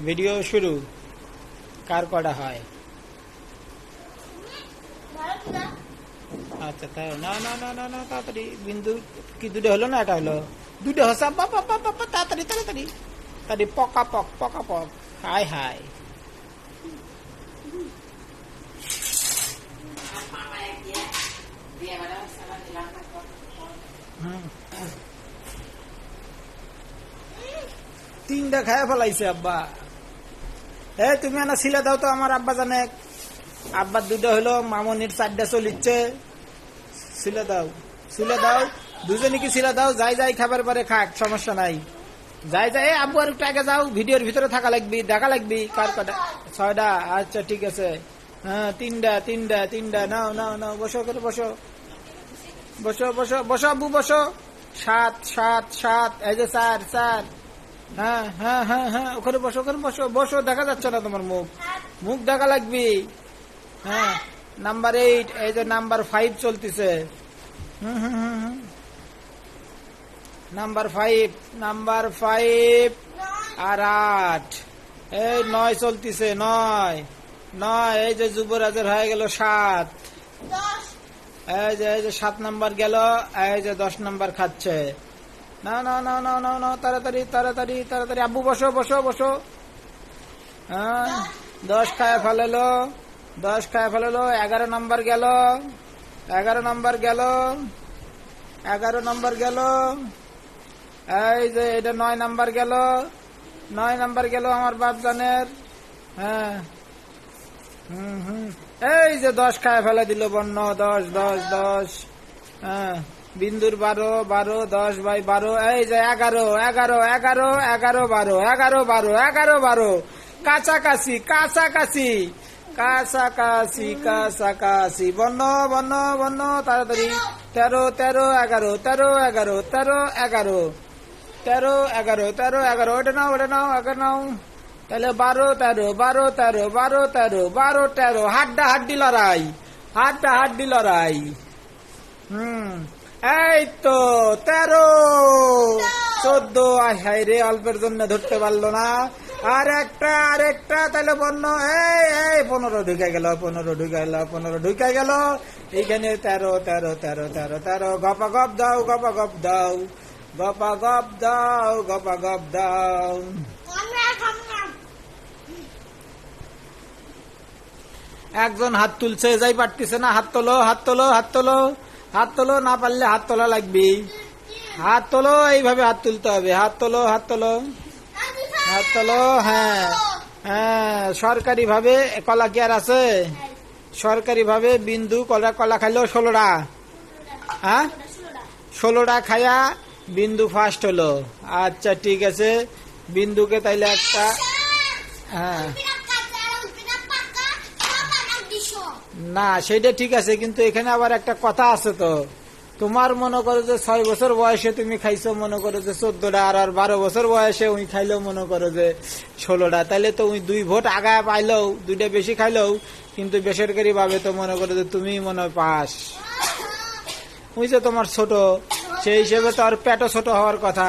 Video শুরু। কার কটা হয়? আচ্ছা তাই না না না না না তাড়াতাড়ি বিন্দু কি দুটো হলো না এটা হলো দুটো হসা বাবা বাবা তাড়াতাড়ি তাড়াতাড়ি তাড়াতাড়ি পকা পক হাই হাই তিনটা খায় ফেলাইছে আব্বা। তুমি না সিলে দাও তো আমার আব্বা জানে। আব্বার দুটো হলো, মামনির চারটা চলিচ্ছে। সিলে দাও দুজনে কি সিলে দাও। যাই যাই খাবার পরে খাক, সমস্যা নাই। যাই যাই আব্বু আর একটু আগে যাও, ভিডিওর ভিতরে থাকা লাগবি, দেখা লাগবি। কার কটা? 6টা। আচ্ছা ঠিক আছে। হ্যাঁ তিনটা নাও নাও নাও বসো করে বসো বসো বসো বসো আব্বু বসো। 7 এই যে 4 হ্যাঁ হ্যাঁ হ্যাঁ হ্যাঁ ওখানে বসো বসো দেখা যাচ্ছে না তোমার মুখ দেখা লাগবি। হ্যাঁ নাম্বার 8, এই যে নাম্বার 5 চলতেছে। নাম্বার 5 আর 8, এই 9 চলতেছে। 9 এই যে যুবরাজের হয়ে গেল 7। এই যে 7 নাম্বার গেল। এই যে 10 নাম্বার খাচ্ছে। না না না না না না তাড়াতাড়ি তাড়াতাড়ি তাড়াতাড়ি আব্বু বসো বসো বসো। হ্যাঁ 10 খায় ফেলালো 11 নাম্বার গেল। 11 নাম্বার গেল। এই যে এটা 9 নাম্বার গেল। 9 নাম্বার গেল আমার বাপ জানের। হ্যাঁ এই যে 10 খায় ফেলে দিল বন্য। 10 হ্যাঁ বিন্দুর 12 10 বাই 12। এই যে 11 কাছাকাছি বন্য তাড়াতাড়ি। 13 11 ওটা নাও 11 নাও। তাহলে 12 13 হাড্ডি লড়াই। এই তো 13 14। হাই রে, অল্পের জন্য ধরতে পারলো না। আর একটা তাহলে বন্য। এই 15 ঢুকে গেল। এইখানে 13 গপাগপ দাও। একজন হাত তুলছে, যাই পারতেছে না। হাত তোলো না পারলে হাত তোলা লাগবে। হাত তোলো, এইভাবে হাত তুলতে হবে। হাত তোলো। হ্যাঁ সরকারি ভাবে কলা কি আর আছে? সরকারি ভাবে বিন্দু কলা খাইলো 16টা। হ্যাঁ 16টা খায়া বিন্দু ফার্স্ট হলো। আচ্ছা ঠিক আছে, বিন্দুকে তাইলে একটা। হ্যাঁ না সেটা ঠিক আছে, কিন্তু এখানে আবার একটা কথা আছে তো। তোমার মনে করো যে 6 বছর বয়সে তুমি খাইছো মনে করো যে 14টা, আর 12 বছর বয়সে উনি খাইলেও মনে করো যে 16টা। তাহলে তো উনি 2 ভোট আগায় পাইলেও, 2টা বেশি খাইলেও, কিন্তু বেসরকারি ভাবে তো মনে করো যে তুমি মনে পাস। উনি যে তোমার ছোট, সেই হিসেবে তো আর পেটও ছোট হওয়ার কথা।